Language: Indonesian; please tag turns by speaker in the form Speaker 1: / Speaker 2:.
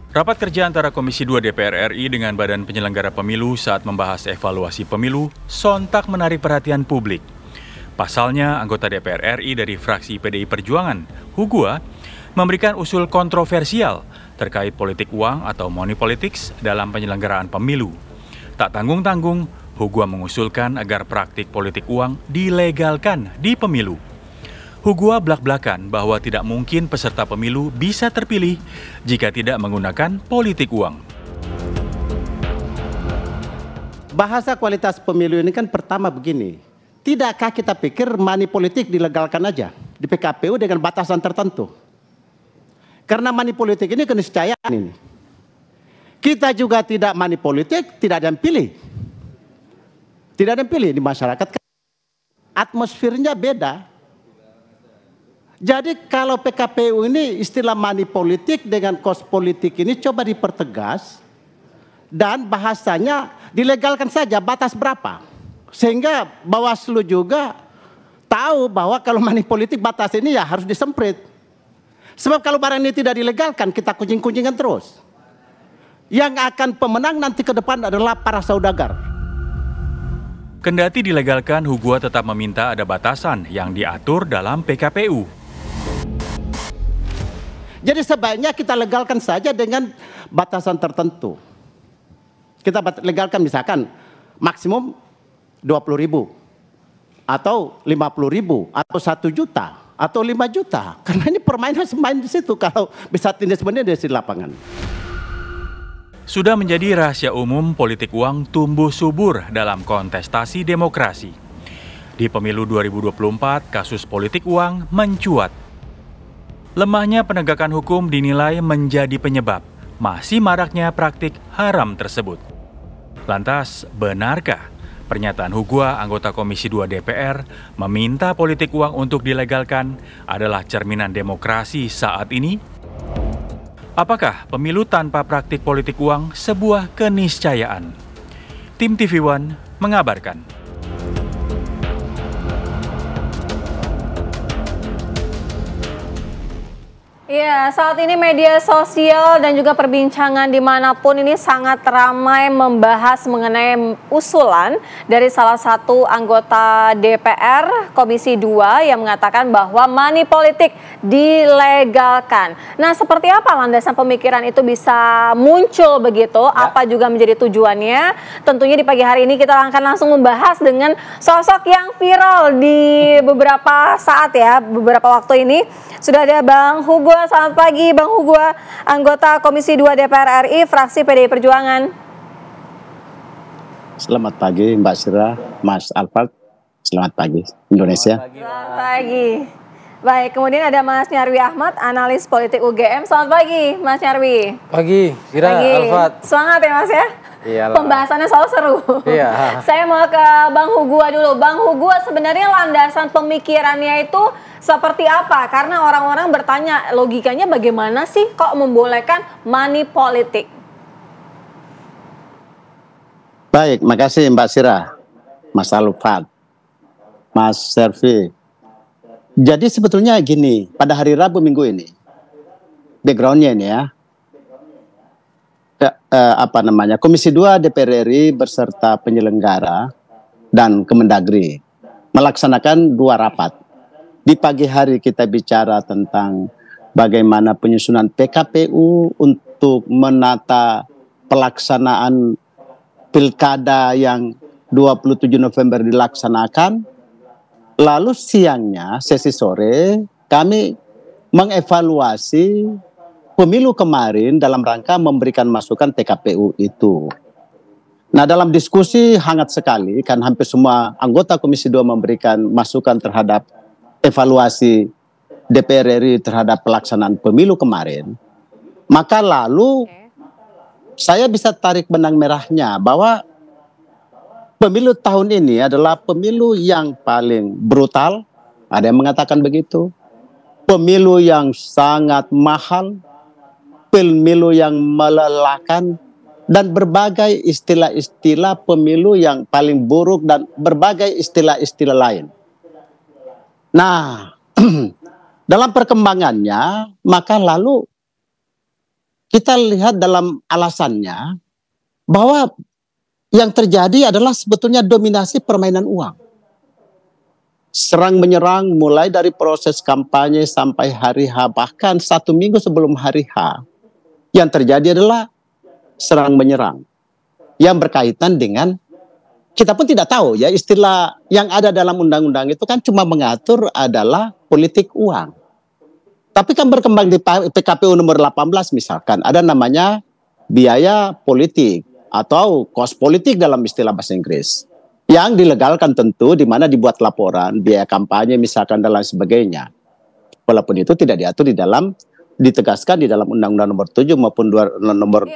Speaker 1: Rapat kerja antara Komisi 2 DPR RI dengan Badan Penyelenggara Pemilu saat membahas evaluasi pemilu sontak menarik perhatian publik. Pasalnya, anggota DPR RI dari fraksi PDI Perjuangan, Hugua, memberikan usul kontroversial terkait politik uang atau money politics dalam penyelenggaraan pemilu. Tak tanggung-tanggung, Hugua mengusulkan agar praktik politik uang dilegalkan di pemilu. Hugua blak-blakan bahwa tidak mungkin peserta pemilu bisa terpilih jika tidak menggunakan politik uang.
Speaker 2: Bahasa kualitas pemilu ini kan pertama begini, tidakkah kita pikir money politik dilegalkan aja di PKPU dengan batasan tertentu? Karena money politik ini keniscayaan ini. Kita juga tidak money politik, tidak ada yang pilih. Tidak ada yang pilih di masyarakat. Atmosfernya beda. Jadi kalau PKPU ini istilah money politik dengan kos politik ini coba dipertegas dan bahasanya dilegalkan saja batas berapa. Sehingga Bawaslu juga tahu bahwa kalau money politik batas ini ya harus disemprit. Sebab kalau barang ini tidak dilegalkan kita kucing-kucingan terus. Yang akan pemenang nanti ke depan adalah para saudagar.
Speaker 1: Kendati dilegalkan, Hugua tetap meminta ada batasan yang diatur dalam PKPU.
Speaker 2: Jadi sebaiknya kita legalkan saja dengan batasan tertentu. Kita legalkan misalkan maksimum 20.000 atau 50.000 atau 1 juta atau 5 juta. Karena ini permainan main di situ kalau bisa tindak sebenarnya di lapangan.
Speaker 1: Sudah menjadi rahasia umum politik uang tumbuh subur dalam kontestasi demokrasi. Di pemilu 2024, kasus politik uang mencuat. Lemahnya penegakan hukum dinilai menjadi penyebab masih maraknya praktik haram tersebut. Lantas, benarkah pernyataan Hugua, anggota Komisi 2 DPR, meminta politik uang untuk dilegalkan adalah cerminan demokrasi saat ini? Apakah pemilu tanpa praktik politik uang sebuah keniscayaan? Tim TV One mengabarkan.
Speaker 3: Iya, saat ini media sosial dan juga perbincangan dimanapun ini sangat ramai membahas mengenai usulan dari salah satu anggota DPR Komisi 2 yang mengatakan bahwa money politik dilegalkan. Nah, seperti apa landasan pemikiran itu bisa muncul begitu? Ya. Apa juga menjadi tujuannya? Tentunya di pagi hari ini kita akan langsung membahas dengan sosok yang viral di beberapa saat ya, beberapa waktu ini. Sudah ada Bang Hugua, selamat pagi Bang Hugua, anggota Komisi 2 DPR RI, fraksi PDI Perjuangan.
Speaker 2: Selamat pagi Mbak Syira, Mas Alfat, selamat pagi Indonesia.
Speaker 3: Selamat pagi. Baik, kemudian ada Mas Nyarwi Ahmad, analis politik UGM, selamat pagi Mas Nyarwi.
Speaker 4: Pagi, Syira, Alfat.
Speaker 3: Semangat ya Mas ya?
Speaker 4: Iyalah.
Speaker 3: Pembahasannya selalu seru.
Speaker 4: Iya.
Speaker 3: Saya mau ke Bang Hugua dulu. Bang Hugua, sebenarnya landasan pemikirannya itu seperti apa? Karena orang-orang bertanya logikanya bagaimana sih kok membolehkan money politik?
Speaker 2: Baik, makasih Mbak Syira, Mas Alfat, Mas Servi. Jadi sebetulnya gini, pada hari Rabu minggu ini, backgroundnya ini ya, Komisi 2 DPR RI beserta penyelenggara dan Kemendagri melaksanakan 2 rapat. Di pagi hari kita bicara tentang bagaimana penyusunan PKPU untuk menata pelaksanaan pilkada yang 27 November dilaksanakan. Lalu siangnya, sesi sore, kami mengevaluasi pemilu kemarin dalam rangka memberikan masukan TKPU itu. Nah, dalam diskusi hangat sekali, kan hampir semua anggota Komisi 2 memberikan masukan terhadap evaluasi DPR RI terhadap pelaksanaan pemilu kemarin. Maka lalu saya bisa tarik benang merahnya bahwa pemilu tahun ini adalah pemilu yang paling brutal, ada yang mengatakan begitu. Pemilu yang sangat mahal, pemilu yang melelahkan, dan berbagai istilah-istilah pemilu yang paling buruk dan berbagai istilah-istilah lain. Nah, dalam perkembangannya, maka lalu kita lihat dalam alasannya bahwa yang terjadi adalah sebetulnya dominasi permainan uang. Serang menyerang mulai dari proses kampanye sampai hari H, bahkan 1 minggu sebelum hari H. Yang terjadi adalah serang menyerang yang berkaitan dengan, kita pun tidak tahu ya, istilah yang ada dalam undang-undang itu kan cuma mengatur adalah politik uang. Tapi kan berkembang di PKPU nomor 18 misalkan ada namanya biaya politik atau cost politik dalam istilah bahasa Inggris, yang dilegalkan tentu, di mana dibuat laporan, biaya kampanye misalkan dan lain sebagainya. Walaupun itu tidak diatur di dalam, ditegaskan di dalam Undang-Undang nomor 7 maupun nomor